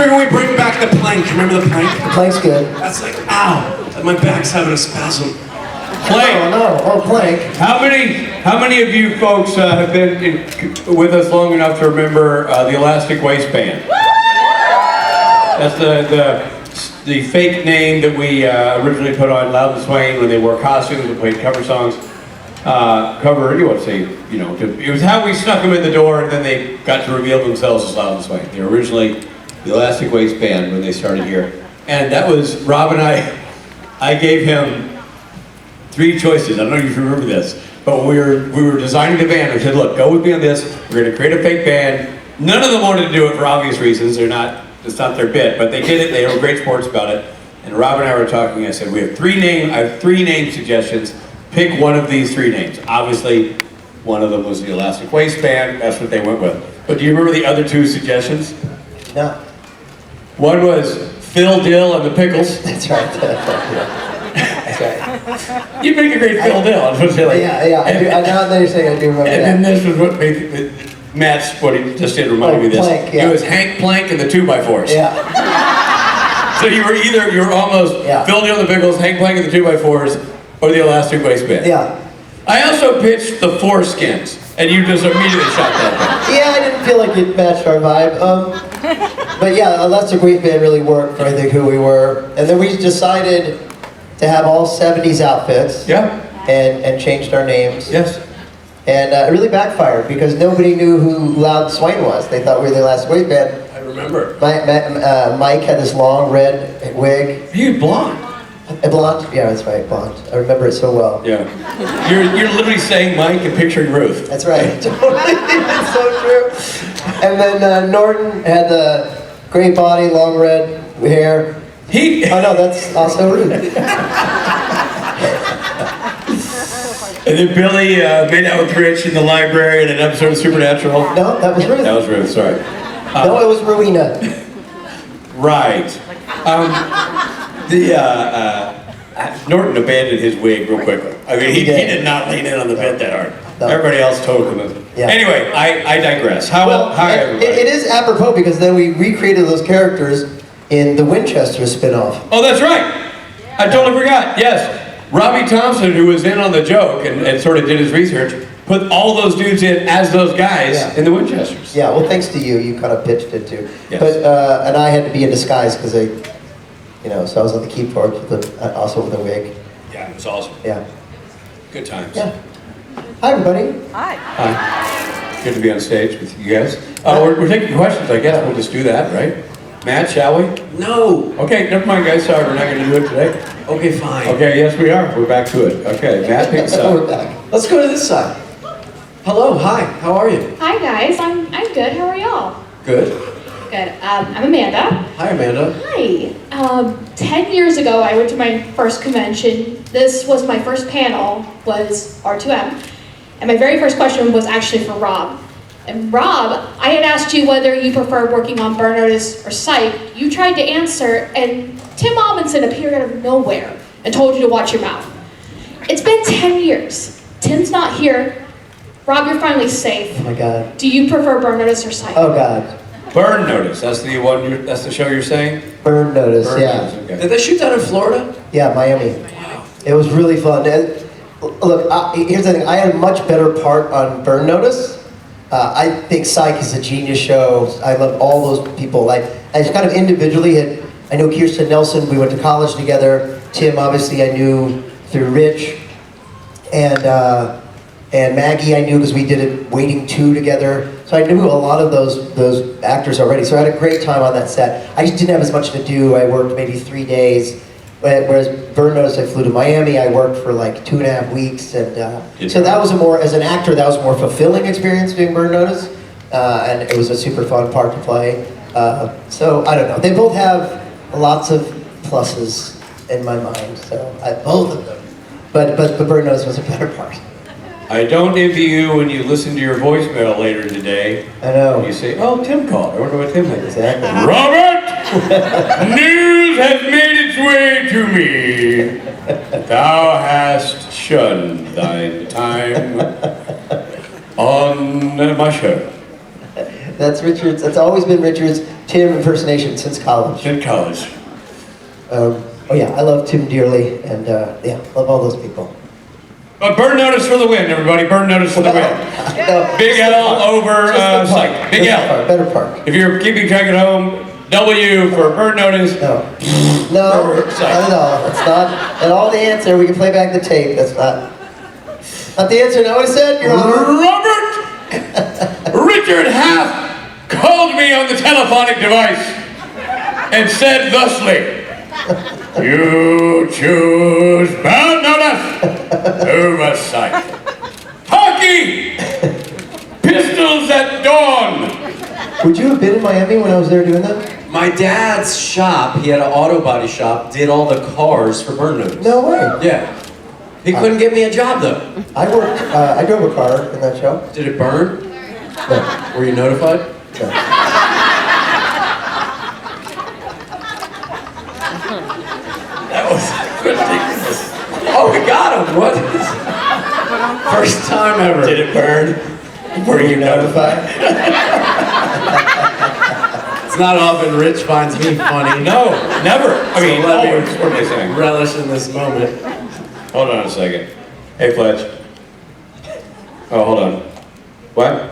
figure we bring back the plank. Remember the plank? The plank's good. That's like, ow, my back's having a spasm. Plank. Oh no, oh plank. How many of you folks have been with us long enough to remember the elastic waistband? That's the fake name that we originally put on Loud and Swain when they wore costumes and played cover songs. You want to say, you know, it was how we snuck them in the door, and then they got to reveal themselves as Loud and Swain. They were originally the Elastic Waistband when they started here. And that was, Rob and I gave him 3 choices. I don't know if you remember this, but we were designing the band. I said, look, go with me on this. We're going to create a fake band. None of them wanted to do it for obvious reasons. It's not their bit, but they did it. They were great sports about it. And Rob and I were talking. I said, I have 3 name suggestions. Pick one of these 3 names. Obviously, one of them was the Elastic Waistband. That's what they went with. But do you remember the other 2 suggestions? No. One was Phil Dill and the Pickles. That's right. That's right. You make a great Phil Dill. I was like, Yeah. I do. I know that you're saying I do remember and that. then this was what made it match what he just did. Reminded me of this. Plank, yeah. It was Hank Plank and the 2x4s. Yeah. So you were almost Phil Dill and the Pickles, Hank Plank and the 2x4s, or the Elastic Waistband. Yeah. I also pitched the Foreskins, and you just immediately shot that down. Yeah, I didn't feel like it matched our vibe. But yeah, Elastic Waistband really worked for I think who we were. And then we decided to have all 70s outfits. Yeah. And changed our names. Yes. And it really backfired because nobody knew who Loud Swain was. They thought we were the Elastic Waistband. I remember. Mike had this long red wig. You blonde. A blonde? Yeah, that's right, blonde. I remember it so well. Yeah. You're literally saying Mike and picturing Ruth. That's right. Totally. It's so true. And then Norton had the great body, long red hair. Oh no, that's also Ruth. And then Billy made out with Rich in the library in an episode of Supernatural. No, that was Ruth. That was Ruth, sorry. No, it was Rowena. Right. Norton abandoned his wig real quickly. I mean, he did not lean in on the bit that hard. No. Everybody else told him. Yeah. Anyway, I digress. Hi, everybody. It is apropos because then we recreated those characters in the Winchester spinoff. Oh, that's right. I totally forgot. Yes. Robbie Thompson, who was in on the joke and sort of did his research, put all those dudes in as those guys in the Winchesters. Yeah, well, thanks to you. You kind of pitched it too. Yes. But and I had to be in disguise because so I was on the keyboard also with a wig. Yeah, it was awesome. Yeah. Good times. Yeah. Hi, everybody. Hi. Good to be on stage with you guys. We're taking questions, I guess. We'll just do that, right? Matt, shall we? No. Okay, never mind, guys. Sorry, we're not going to do it today. Okay, fine. Okay, yes, we are. We're back to it. Okay, Matt, pick us up. We're back. Let's go to this side. Hello, hi, how are you? Hi guys, I'm good. How are y'all? Good. Good. I'm Amanda. Hi, Amanda. Hi. 10 years ago, I went to my first convention. This was my first panel, was R2M. And my very first question was actually for Rob. And Rob, I had asked you whether you prefer working on Burn Notice or Speight. You tried to answer, and Tim Amundsen appeared out of nowhere and told you to watch your mouth. It's been 10 years. Tim's not here. Rob, you're finally safe. Oh my God. Do you prefer Burn Notice or Speight? Oh God. Burn Notice. That's the one. That's the show you're saying. Burn Notice. Burn Yeah. Notice, okay. Did they shoot that in Florida? Yeah, Miami. Wow. It was really fun. And, look, here's the thing. I had a much better part on Burn Notice. I think Psych is a genius show. I love all those people. I just kind of individually I know Kirsten Nelson. We went to college together. Tim, obviously, I knew through Rich, and Maggie I knew because we did it Waiting 2 together. So I knew a lot of those actors already. So I had a great time on that set. I just didn't have as much to do. I worked maybe 3 days. Whereas Burn Notice, I flew to Miami. I worked for like 2.5 weeks, and so that was as an actor, that was a more fulfilling experience doing Burn Notice, and it was a super fun part to play. So I don't know. They both have lots of pluses in my mind. So both of them, but Burn Notice was a better part. I don't envy you when you listen to your voicemail later today. I know. You say, "Oh, Tim called. I wonder what Tim had to say." Exactly. Robert, news has made its way to me. Thou hast shunned thy time on my show. That's Richard's. That's always been Richard's Tim impersonation since college. In college. Oh yeah, I love Tim dearly, and yeah, love all those people. But Burn Notice for the win, everybody. Burn Notice for the win. No, Big L over Speight. Big L. Better park. If you're keeping track at home, W for Burn Notice. No, not at all. It's not at all the answer. We can play back the tape. That's not the answer. Know what I said, Your Honor? Robert Richard Half called me on the telephonic device and said thusly, "You choose Burn Notice over Speight. Hockey! Pistols at dawn!" Would you have been in Miami when I was there doing that? My dad's shop, he had an auto body shop, did all the cars for Burn Notice. No way. Yeah. He couldn't get me a job though. I drove a car in that show. Did it burn? No. Were you notified? No. That was ridiculous. Oh, we got him. What? First time ever. Did it burn? Were you notified? It's not often Rich finds me funny. No, never. I mean, So let me always. What am I saying? relish in this moment. Hold on a second. Hey, Fletch. Oh, hold on. What?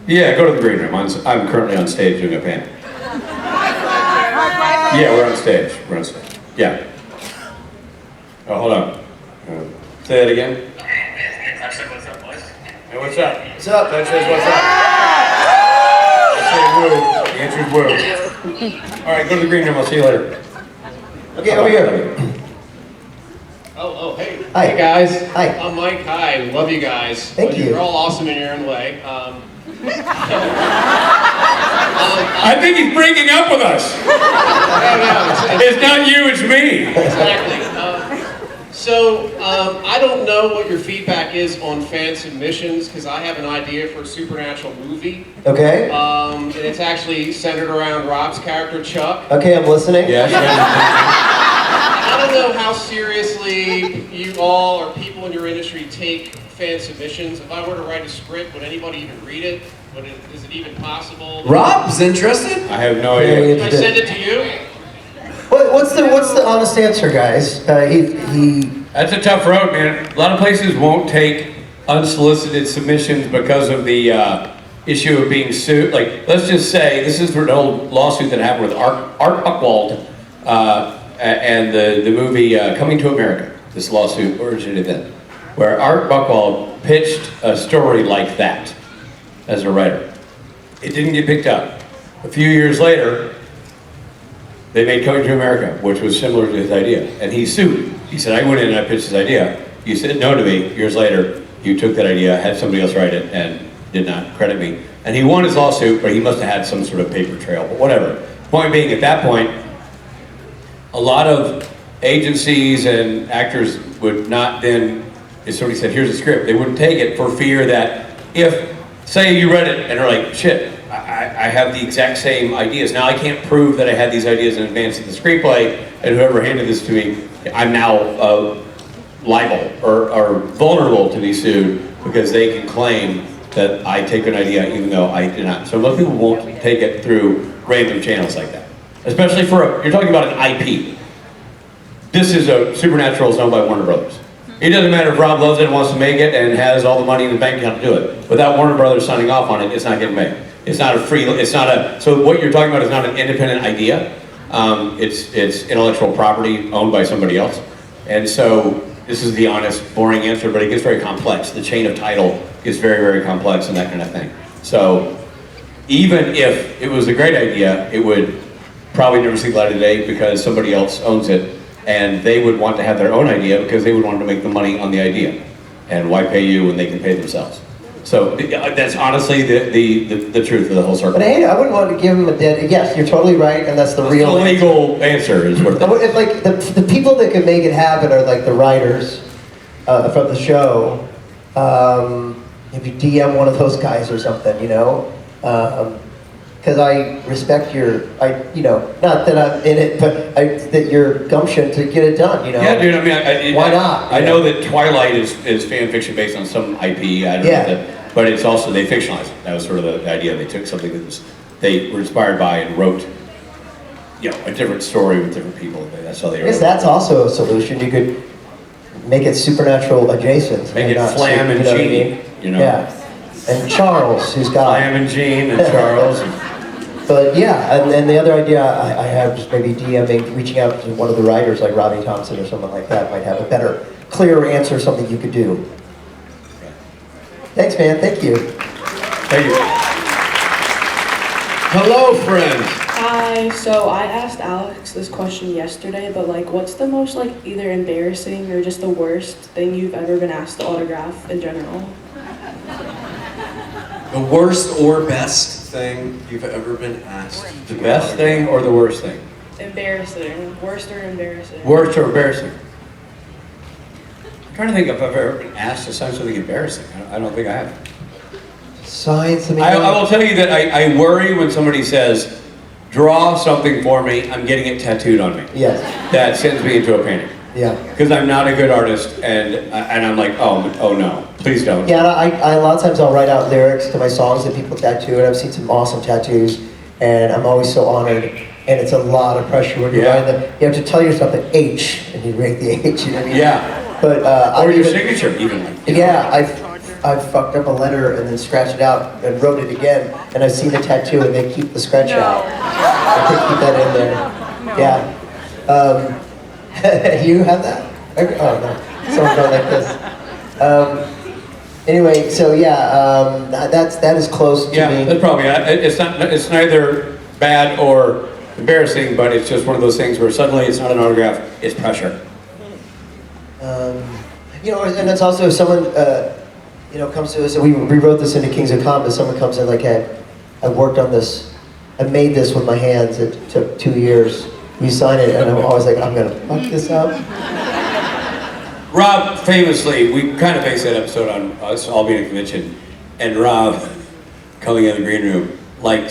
Yeah, go to the green room. I'm currently on stage doing a panel. Yeah, we're on stage. We're on stage. Yeah. Oh, hold on. Say that again. What's up, boys? Hey, what's up? What's up? Fletch says, what's up? I say woo. The answer's woo. All right, go to the green room. I'll see you later. Okay, over here. Hey. Hi. Hey, guys. Hi. I'm Mike. Hi. Love you guys. Thank you. You're all awesome in your own way. I think he's breaking up with us. It's not you, it's me. Exactly. I don't know what your feedback is on fan submissions, because I have an idea for a supernatural movie. Okay. And it's actually centered around Rob's character, Chuck. Okay, I'm listening. Yes. I don't know how seriously you all or people in your industry take fan submissions. If I were to write a script, would anybody even read it? Is it even possible? Rob's interested? I have no Very idea. Can I send it to you? What's the honest answer, guys? He That's a tough road, man. A lot of places won't take unsolicited submissions because of the issue of being sued. Like, let's just say, this is an old lawsuit that happened with Art Buchwald and the movie Coming to America. This lawsuit originated then, where Art Buchwald pitched a story like that as a writer. It didn't get picked up. A few years later, they made Coming to America, which was similar to his idea, and he sued. He said, I went in and I pitched his idea. You said no to me. Years later, you took that idea, had somebody else write it, and did not credit me. And he won his lawsuit, but he must have had some sort of paper trail, but whatever. Point being, at that point, a lot of agencies and actors would not then, if somebody said, here's a script, they wouldn't take it for fear that if, say you read it and are like, shit, I have the exact same ideas. Now I can't prove that I had these ideas in advance of the screenplay, and whoever handed this to me, I'm now liable or vulnerable to be sued because they can claim that I take an idea even though I did not. So most people won't take it through random channels like that. Especially for, you're talking about an IP. This is a Supernatural is owned by Warner Brothers. It doesn't matter if Rob loves it and wants to make it and has all the money in the bank account to do it. Without Warner Brothers signing off on it, it's not getting made. It's not a free, it's not a, so what you're talking about is not an independent idea. It's intellectual property owned by somebody else. And so this is the honest, boring answer, but it gets very complex. The chain of title gets very, very complex and that kind of thing. So even if it was a great idea, it would probably never see the light of day because somebody else owns it. And they would want to have their own idea because they would want to make the money on the idea. And why pay you when they can pay themselves? So that's honestly the truth of the whole circle. But I wouldn't want to give him a dead. Yes, you're totally right, and that's the real. The legal answer is what. It's like the people that can make it happen are like the writers from the show. If you DM one of those guys or something, you know, because I respect your, not that I'm in it, but that your gumption to get it done, you know. Yeah, dude. I mean, why not? I know that Twilight is fan fiction based on some IP. I don't know that, but it's also they fictionalized it. That was sort of the idea. They took something that was they were inspired by and wrote, a different story with different people. That's how they I guess wrote. that's also a solution. You could make it supernatural adjacent. Make it not Flam and you know what I Gene, mean? Yeah. And Charles, who's got... Flam and Gene and Charles. But yeah, and the other idea I have just maybe DMing, reaching out to one of the writers like Robbie Thompson or someone like that might have a better, clearer answer, something you could do. Thanks, man. Thank you. Thank you. Hello, friends. Hi, so I asked Alex this question yesterday, but like, what's the most like either embarrassing or just the worst thing you've ever been asked to autograph in general? The worst or best thing you've ever been asked. The best thing or the worst thing? Embarrassing. Worst or embarrassing? Worst or embarrassing? I'm trying to think if I've ever been asked to sign something embarrassing. I don't think I have. Sign something. I will tell you that I worry when somebody says, draw something for me, I'm getting it tattooed on me. Yes. That sends me into a panic. Yeah. Because I'm not a good artist, and I'm like, oh no, please don't. Yeah, and I a lot of times I'll write out lyrics to my songs that people tattoo, and I've seen some awesome tattoos, and I'm always so honored. And it's a lot of pressure when you're writing them. You have to tell yourself an H, and you rate the H. You know what I mean? Yeah. But or your signature, even. Yeah, I've fucked up a letter and then scratched it out and wrote it again, and I've seen the tattoo, and they keep the scratch out. They keep that in there. Yeah. You have that? Oh no, someone going like this. Anyway, so yeah, that is close to me. Yeah, that's probably it's neither bad or embarrassing, but it's just one of those things where suddenly it's not an autograph, it's pressure. And it's also if someone comes to us, and we rewrote this into Kings of Combat. Someone comes in like, hey, I worked on this, I made this with my hands. It took 2 years. You sign it, and I'm always like, I'm gonna fuck this up. Rob, famously, we kind of based that episode on us all being at a convention, and Rob, coming in the green room, like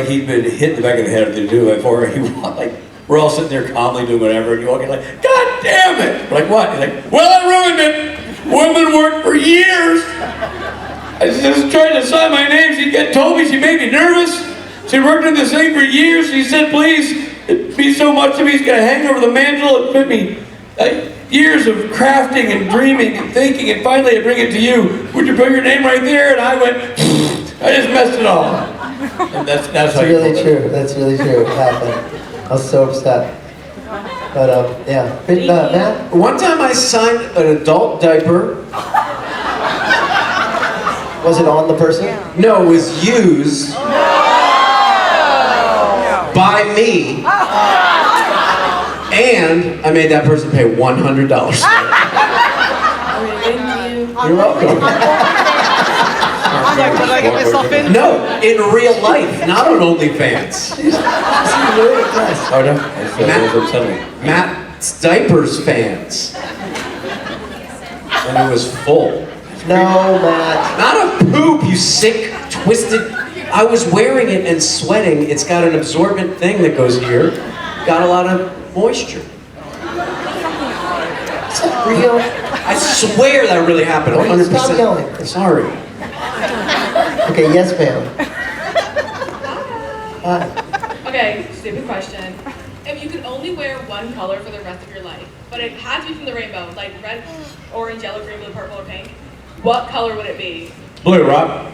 he'd been hit in the back of the head with the new before he walked, like, we're all sitting there calmly doing whatever, and you walk in like, God damn it! We're like, what? He's like, well, I ruined it! Woman worked for years! I just tried to sign my name, she told me she made me nervous. She worked in this thing for years. She said, please, it means so much to me. It's gonna hang over the mantle. It took me years of crafting and dreaming and thinking, and finally I bring it to you. Would you put your name right there? And I went, I just messed it all up. And that's how really true. That's really true. It happened. I was so upset. But yeah. Matt? One time I signed an adult diaper. Was it on the person? No, it was used by me. And I made that person pay $100. Okay, thank you. You're welcome. No, in real life, not on OnlyFans. Oh no, Matt's Diapers fans. And it was full. No, Matt. Not a poop, you sick, twisted. I was wearing it and sweating. It's got an absorbent thing that goes here. Got a lot of moisture. Is that real? I swear that really happened, 100%. Stop yelling. Sorry. Okay, yes, ma'am. Hi. Okay, stupid question. If you could only wear one color for the rest of your life, but it had to be from the rainbow, like red, orange, yellow, green, blue, purple, or pink, what color would it be? Blue, Rob.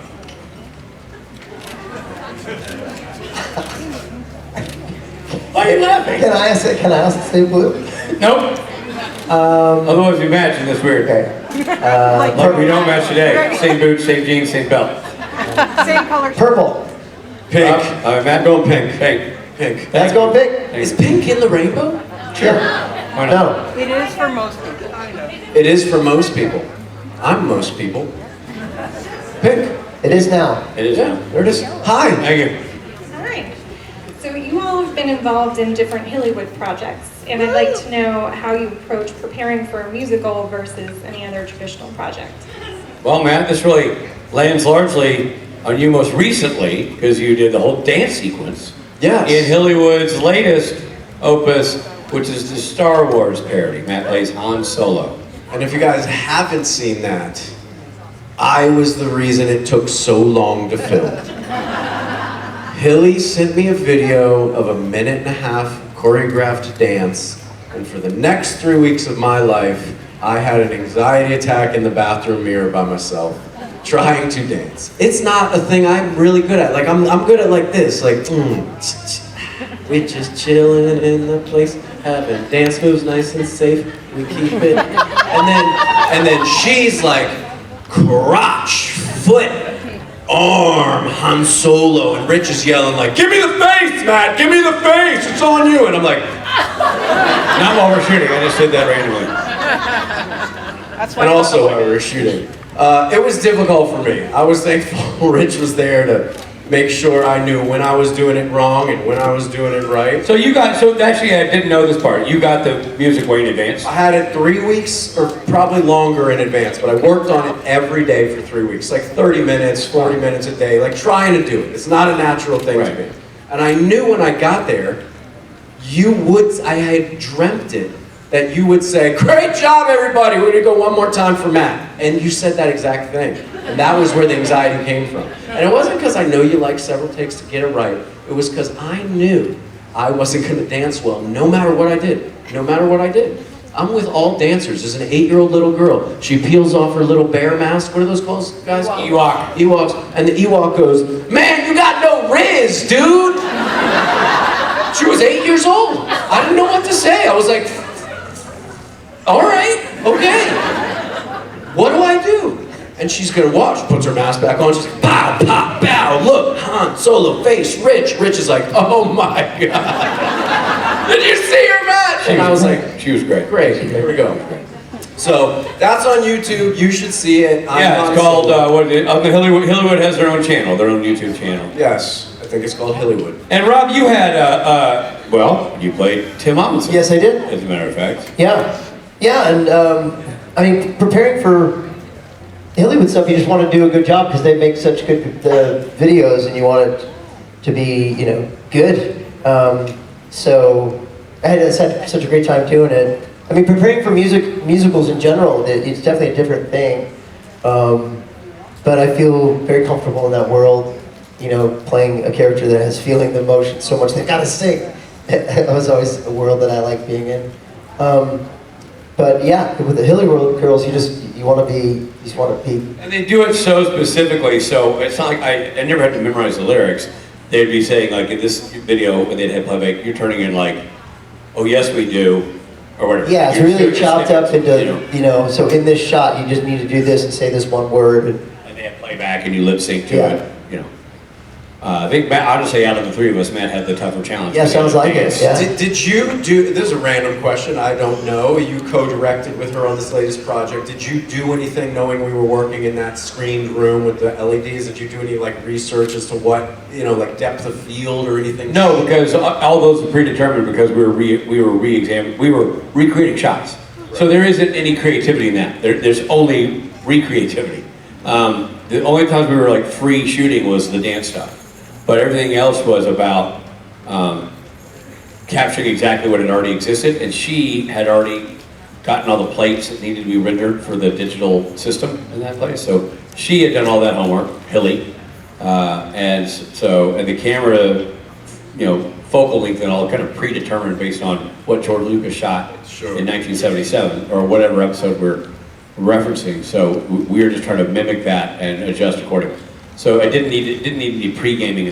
Why are you laughing? Can I ask to say blue? Nope. Otherwise we match and that's weird. Okay. Like we don't match today. Same boots, same jeans, same belt. Same color. Purple. Pink. Matt going pink. Pink. Pink. That's going pink. Is pink in the rainbow? Sure. Yeah. Why not? No. It is for most people. It is for most people. I'm most people. Pink. It is now. It is. Yeah, there it is. Hi. Thank you. Hi. So you all have been involved in different Hillywood projects, and I'd like to know how you approach preparing for a musical versus any other traditional project. Well, Matt, this really lands largely on you most recently because you did the whole dance sequence Yes. in Hillywood's latest opus, which is the Star Wars parody. Matt plays Han Solo. And if you guys haven't seen that, I was the reason it took so long to film. Hilly sent me a video of a 1.5-minute choreographed dance, and for the next 3 weeks of my life, I had an anxiety attack in the bathroom mirror by myself, trying to dance. It's not a thing I'm really good at. Like, I'm good at like this, like, we just chilling in the place, having dance moves nice and safe, we keep it. And then she's like, crotch, foot, arm, Han Solo, and Rich is yelling like, give me the face, Matt, give me the face, it's on you. And I'm like, Not while we're shooting, I just did that randomly. That's why and also while we were shooting. It was difficult for me. I was thankful Rich was there to make sure I knew when I was doing it wrong and when I was doing it right. So actually I didn't know this part. You got the music way in advance? I had it 3 weeks, or probably longer in advance, but I worked on it every day for 3 weeks, like 30 minutes, 40 minutes a day, like trying to do it. It's not a natural thing to me. And I knew when I got there, I had dreamt it, that you would say, great job everybody, we're gonna go one more time for Matt. And you said that exact thing. And that was where the anxiety came from. And it wasn't because I know you like several takes to get it right. It was because I knew I wasn't gonna dance well, no matter what I did. No matter what I did. I'm with all dancers. There's an 8-year-old little girl. She peels off her little bear mask. What are those called, guys? Ewok. Ewoks. And the Ewok goes, man, you got no riz, dude! She was 8 years old. I didn't know what to say. I was like, all right, okay. What do I do? And she's gonna watch, puts her mask back on, she's like, pow, pow, pow, look, Han Solo, face, Rich. Rich is like, oh my God. Did you see her, Matt? And I was like, she was great. Great, here we go. So, that's on YouTube, you should see it. Yeah, it's called, Hillywood has their own channel, their own YouTube channel. Yes, I think it's called Hillywood. And Rob, you had, you played Tim Amundsen. Yes, I did. As a matter of fact. Yeah, and I mean, preparing for Hillywood stuff, you just want to do a good job because they make such good videos, and you want it to be, good. So I had such a great time doing it. I mean, preparing for musicals in general, it's definitely a different thing. But I feel very comfortable in that world, playing a character that has feeling the emotion so much they gotta sing. That was always a world that I like being in. But yeah, with the Hillywood girls, you just want to be. And they do it so specifically, so it's not like I never had to memorize the lyrics. They'd be saying like in this video when they'd have playback, you're turning in like, oh yes we do, or whatever. Yeah, it's really chopped up into So in this shot, you just need to do this and say this one word. And they have playback and you lip sync to it. I think Matt, honestly, out of the three of us, Matt had the tougher challenge. Yeah, sounds like it. Yeah. Did you do, this is a random question, I don't know, you co-directed with her on this latest project. Did you do anything knowing we were working in that screened room with the LEDs? Did you do any like research as to what, like depth of field or anything? No, because all those are predetermined because we were recreating shots. So there isn't any creativity in that. There's only recreativity. The only times we were like free shooting was the dance stuff. But everything else was about capturing exactly what had already existed, and she had already gotten all the plates that needed to be rendered for the digital system in that place. So she had done all that homework, Hilly, and the camera, focal length and all kind of predetermined based on what George Lucas shot in 1977 or whatever episode we're referencing. So we were just trying to mimic that and adjust accordingly. So I didn't need any pre-gaming